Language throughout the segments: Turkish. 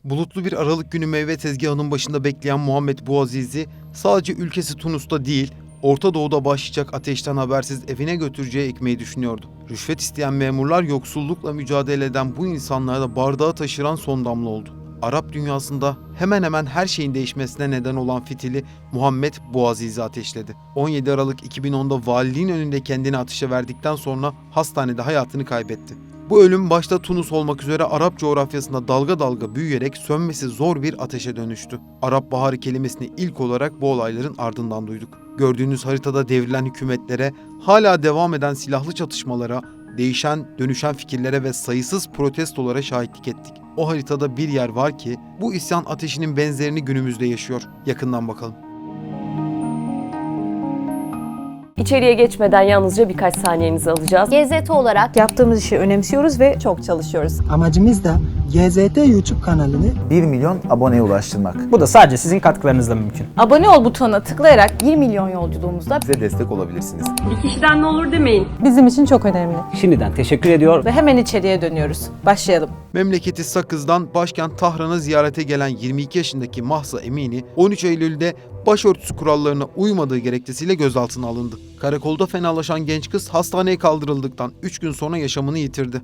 Bulutlu bir Aralık günü meyve tezgahının başında bekleyen Muhammed Bouazizi sadece ülkesi Tunus'ta değil, Orta Doğu'da başlayacak ateşten habersiz evine götüreceği ekmeği düşünüyordu. Rüşvet isteyen memurlar yoksullukla mücadele eden bu insanlara da bardağı taşıran son damla oldu. Arap dünyasında hemen hemen her şeyin değişmesine neden olan fitili Muhammed Bouazizi ateşledi. 17 Aralık 2010'da valiliğin önünde kendini ateşe verdikten sonra hastanede hayatını kaybetti. Bu ölüm başta Tunus olmak üzere Arap coğrafyasında dalga dalga büyüyerek sönmesi zor bir ateşe dönüştü. Arap Baharı kelimesini ilk olarak bu olayların ardından duyduk. Gördüğünüz haritada devrilen hükümetlere, hala devam eden silahlı çatışmalara, değişen, dönüşen fikirlere ve sayısız protestolara şahitlik ettik. O haritada bir yer var ki bu isyan ateşinin benzerini günümüzde yaşıyor. Yakından bakalım. İçeriye geçmeden yalnızca birkaç saniyenizi alacağız. GZT olarak Yaptığımız işi önemsiyoruz ve çok çalışıyoruz. Amacımız da GZT YouTube kanalını 1 milyon aboneye ulaştırmak. Bu da sadece sizin katkılarınızla mümkün. Abone ol butonuna tıklayarak 1 milyon yolculuğumuzda Bize destek olabilirsiniz. Bir kişiden ne olur demeyin. bizim için çok önemli. Şimdiden teşekkür ediyor. Ve hemen içeriye dönüyoruz. Başlayalım. Memleketi Sakız'dan başkent Tahran'a ziyarete gelen 22 yaşındaki Mahsa Emini, 13 Eylül'de başörtüsü kurallarına uymadığı gerekçesiyle gözaltına alındı. Karakolda fenalaşan genç kız hastaneye kaldırıldıktan 3 gün sonra yaşamını yitirdi.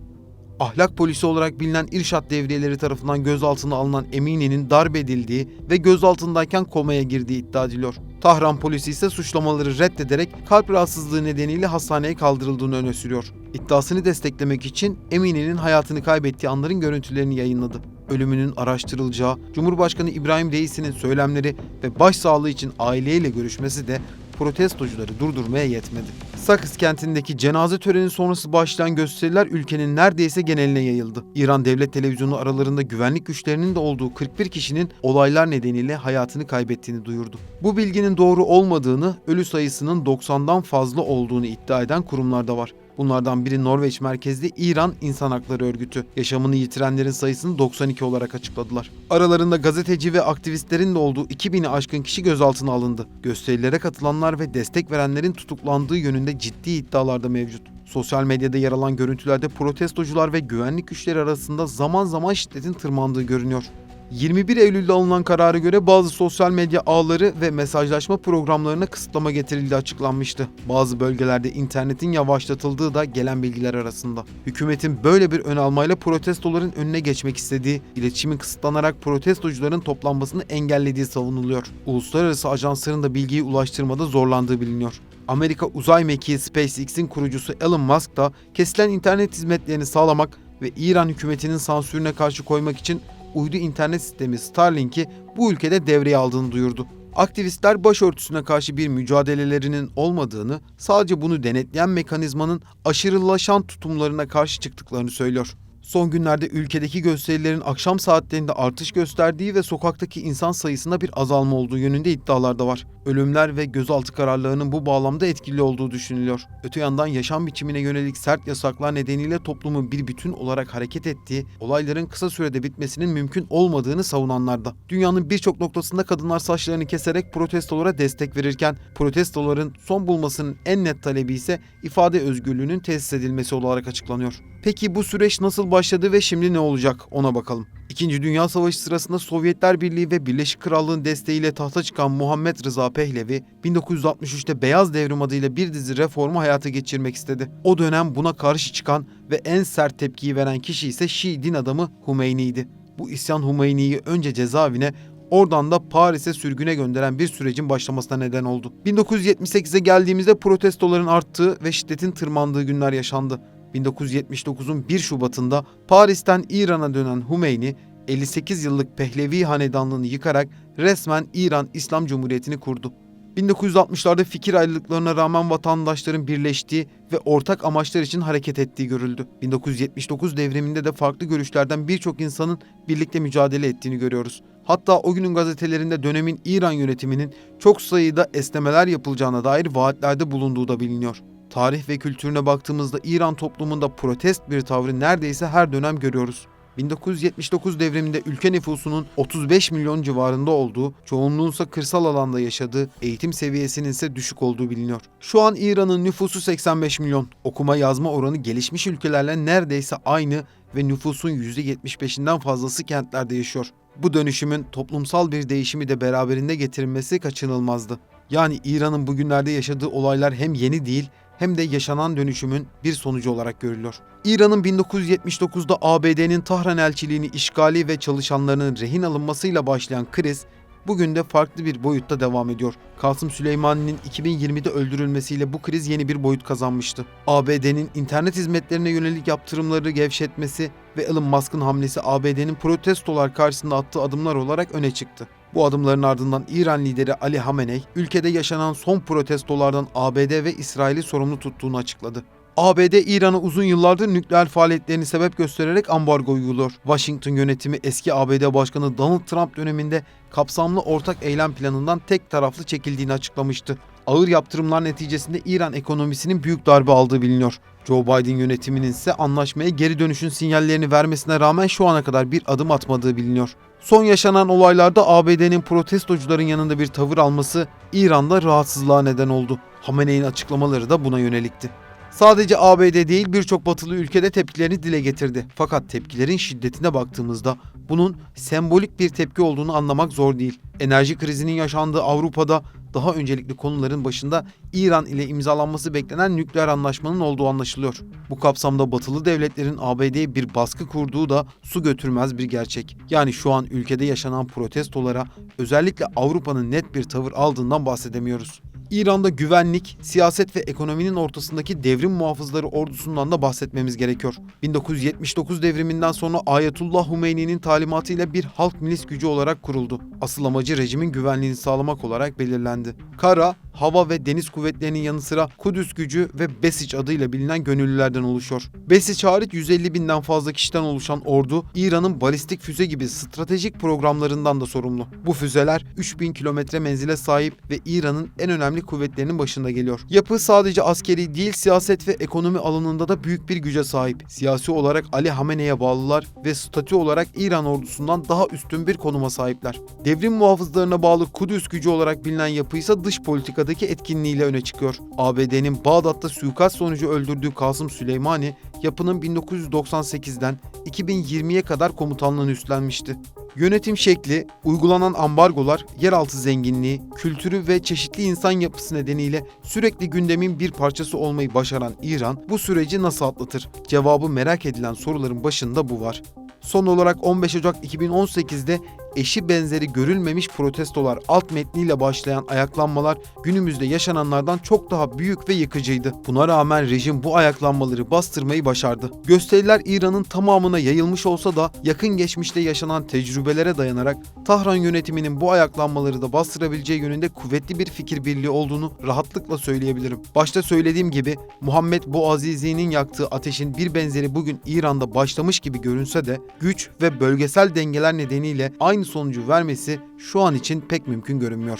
Ahlak polisi olarak bilinen İrşad devriyeleri tarafından gözaltına alınan Emini'nin darp edildiği ve gözaltındayken komaya girdiği iddia ediliyor. Tahran polisi ise suçlamaları reddederek kalp rahatsızlığı nedeniyle hastaneye kaldırıldığını öne sürüyor. İddiasını desteklemek için Emini'nin hayatını kaybettiği anların görüntülerini yayınladı. Ölümünün araştırılacağı, Cumhurbaşkanı İbrahim Reis'i'nin söylemleri ve başsağlığı için aileyle görüşmesi de protestocuları durdurmaya yetmedi. Sakız kentindeki cenaze töreni sonrası başlayan gösteriler ülkenin neredeyse geneline yayıldı. İran Devlet Televizyonu aralarında güvenlik güçlerinin de olduğu 41 kişinin olaylar nedeniyle hayatını kaybettiğini duyurdu. Bu bilginin doğru olmadığını, ölü sayısının 90'dan fazla olduğunu iddia eden kurumlar da var. Bunlardan biri Norveç merkezli İran İnsan Hakları Örgütü. Yaşamını yitirenlerin sayısını 92 olarak açıkladılar. Aralarında gazeteci ve aktivistlerin de olduğu 2000'i aşkın kişi gözaltına alındı. Gösterilere katılanlar ve destek verenlerin tutuklandığı yönünde ciddi iddialar da mevcut. Sosyal medyada yer alan görüntülerde protestocular ve güvenlik güçleri arasında zaman zaman şiddetin tırmandığı görünüyor. 21 Eylül'de alınan karara göre bazı sosyal medya ağları ve mesajlaşma programlarına kısıtlama getirildiği açıklanmıştı. Bazı bölgelerde internetin yavaşlatıldığı da gelen bilgiler arasında. Hükümetin böyle bir ön almayla protestoların önüne geçmek istediği, iletişimin kısıtlanarak protestocuların toplanmasını engellediği savunuluyor. Uluslararası ajansların da bilgiyi ulaştırmada zorlandığı biliniyor. Amerika uzay mekiği SpaceX'in kurucusu Elon Musk da kesilen internet hizmetlerini sağlamak ve İran hükümetinin sansürüne karşı koymak için uydu internet sistemi Starlink'i bu ülkede devreye aldığını duyurdu. Aktivistler başörtüsüne karşı bir mücadelelerinin olmadığını, sadece bunu denetleyen mekanizmanın aşırılaşan tutumlarına karşı çıktıklarını söylüyor. Son günlerde ülkedeki gösterilerin akşam saatlerinde artış gösterdiği ve sokaktaki insan sayısında bir azalma olduğu yönünde iddialar da var. Ölümler ve gözaltı kararlarının bu bağlamda etkili olduğu düşünülüyor. Öte yandan yaşam biçimine yönelik sert yasaklar nedeniyle toplumun bir bütün olarak hareket ettiği, olayların kısa sürede bitmesinin mümkün olmadığını savunanlar da. Dünyanın birçok noktasında kadınlar saçlarını keserek protestolara destek verirken, protestoların son bulmasının en net talebi ise ifade özgürlüğünün tesis edilmesi olarak açıklanıyor. Peki bu süreç nasıl başladı ve şimdi ne olacak ona bakalım. İkinci Dünya Savaşı sırasında Sovyetler Birliği ve Birleşik Krallığın desteğiyle tahta çıkan Muhammed Rıza Pehlevi, 1963'te Beyaz Devrim adıyla bir dizi reformu hayata geçirmek istedi. O dönem buna karşı çıkan ve en sert tepkiyi veren kişi ise Şii din adamı Hümeyni'ydi. Bu isyan Hümeyni'yi önce cezaevine, oradan da Paris'e sürgüne gönderen bir sürecin başlamasına neden oldu. 1978'e geldiğimizde protestoların arttığı ve şiddetin tırmandığı günler yaşandı. 1979'un 1 Şubat'ında Paris'ten İran'a dönen Hümeyni, 58 yıllık Pehlevi hanedanlığını yıkarak resmen İran İslam Cumhuriyeti'ni kurdu. 1960'larda fikir ayrılıklarına rağmen vatandaşların birleştiği ve ortak amaçlar için hareket ettiği görüldü. 1979 devriminde de farklı görüşlerden birçok insanın birlikte mücadele ettiğini görüyoruz. Hatta o günün gazetelerinde dönemin İran yönetiminin çok sayıda esnemeler yapılacağına dair vaatlerde bulunduğu da biliniyor. Tarih ve kültürüne baktığımızda İran toplumunda protest bir tavrı neredeyse her dönem görüyoruz. 1979 devriminde ülke nüfusunun 35 milyon civarında olduğu, çoğunluğun ise kırsal alanda yaşadığı, eğitim seviyesinin ise düşük olduğu biliniyor. Şu an İran'ın nüfusu 85 milyon. Okuma yazma oranı gelişmiş ülkelerle neredeyse aynı ve nüfusun %75'inden fazlası kentlerde yaşıyor. Bu dönüşümün toplumsal bir değişimi de beraberinde getirilmesi kaçınılmazdı. Yani İran'ın bugünlerde yaşadığı olaylar hem yeni değil hem de yaşanan dönüşümün bir sonucu olarak görülüyor. İran'ın 1979'da ABD'nin Tahran elçiliğini işgali ve çalışanlarının rehin alınmasıyla başlayan kriz, bugün de farklı bir boyutta devam ediyor. Kasım Süleymani'nin 2020'de öldürülmesiyle bu kriz yeni bir boyut kazanmıştı. ABD'nin internet hizmetlerine yönelik yaptırımları gevşetmesi ve Elon Musk'ın hamlesi ABD'nin protestolar karşısında attığı adımlar olarak öne çıktı. Bu adımların ardından İran lideri Ali Hamenei, ülkede yaşanan son protestolardan ABD ve İsrail'i sorumlu tuttuğunu açıkladı. ABD, İran'a uzun yıllardır nükleer faaliyetlerini sebep göstererek ambargo uyguluyor. Washington yönetimi eski ABD Başkanı Donald Trump döneminde kapsamlı ortak eylem planından tek taraflı çekildiğini açıklamıştı. Ağır yaptırımlar neticesinde İran ekonomisinin büyük darbe aldığı biliniyor. Joe Biden yönetiminin ise anlaşmaya geri dönüşün sinyallerini vermesine rağmen şu ana kadar bir adım atmadığı biliniyor. Son yaşanan olaylarda ABD'nin protestocuların yanında bir tavır alması İran'da rahatsızlığa neden oldu. Hamenei'nin açıklamaları da buna yönelikti. Sadece ABD değil birçok batılı ülkede tepkilerini dile getirdi. Fakat tepkilerin şiddetine baktığımızda bunun sembolik bir tepki olduğunu anlamak zor değil. Enerji krizinin yaşandığı Avrupa'da daha öncelikli konuların başında İran ile imzalanması beklenen nükleer anlaşmanın olduğu anlaşılıyor. Bu kapsamda batılı devletlerin ABD'ye bir baskı kurduğu da su götürmez bir gerçek. Yani şu an ülkede yaşanan protestolara özellikle Avrupa'nın net bir tavır aldığından bahsedemiyoruz. İran'da güvenlik, siyaset ve ekonominin ortasındaki devrim muhafızları ordusundan da bahsetmemiz gerekiyor. 1979 devriminden sonra Ayetullah Humeyni'nin talimatıyla bir halk milis gücü olarak kuruldu. Asıl amacı rejimin güvenliğini sağlamak olarak belirlendi. Kara, hava ve deniz kuvvetlerinin yanı sıra Kudüs gücü ve Besic adıyla bilinen gönüllülerden oluşuyor. Besic hariç 150 binden fazla kişiden oluşan ordu, İran'ın balistik füze gibi stratejik programlarından da sorumlu. Bu füzeler 3000 kilometre menzile sahip ve İran'ın en önemli kuvvetlerinin başında geliyor. Yapı sadece askeri değil, siyaset ve ekonomi alanında da büyük bir güce sahip. Siyasi olarak Ali Hamenei'ye bağlılar ve statü olarak İran ordusundan daha üstün bir konuma sahipler. Devrim muhafızlarına bağlı Kudüs gücü olarak bilinen yapı ise dış politikadaki etkinliğiyle öne çıkıyor. ABD'nin Bağdat'ta suikast sonucu öldürdüğü Kasım Süleymani, yapının 1998'den 2020'ye kadar komutanlığını üstlenmişti. Yönetim şekli, uygulanan ambargolar, yeraltı zenginliği, kültürü ve çeşitli insan yapısı nedeniyle sürekli gündemin bir parçası olmayı başaran İran bu süreci nasıl atlatır? Cevabı merak edilen soruların başında bu var. Son olarak 15 Ocak 2018'de eşi benzeri görülmemiş protestolar alt metniyle başlayan ayaklanmalar günümüzde yaşananlardan çok daha büyük ve yıkıcıydı. Buna rağmen rejim bu ayaklanmaları bastırmayı başardı. Gösteriler İran'ın tamamına yayılmış olsa da yakın geçmişte yaşanan tecrübelere dayanarak Tahran yönetiminin bu ayaklanmaları da bastırabileceği yönünde kuvvetli bir fikir birliği olduğunu rahatlıkla söyleyebilirim. Başta söylediğim gibi Muhammed Bouazizi'nin yaktığı ateşin bir benzeri bugün İran'da başlamış gibi görünse de güç ve bölgesel dengeler nedeniyle aynı sonucu vermesi şu an için pek mümkün görünmüyor.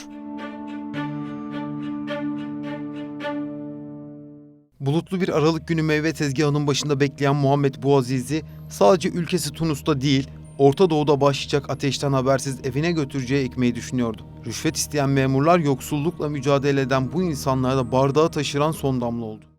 Bulutlu bir Aralık günü meyve tezgahının başında bekleyen Muhammed Bouazizi sadece ülkesi Tunus'ta değil, Orta Doğu'da başlayacak ateşten habersiz evine götüreceği ekmeği düşünüyordu. Rüşvet isteyen memurlar yoksullukla mücadele eden bu insanlara da bardağı taşıran son damla oldu.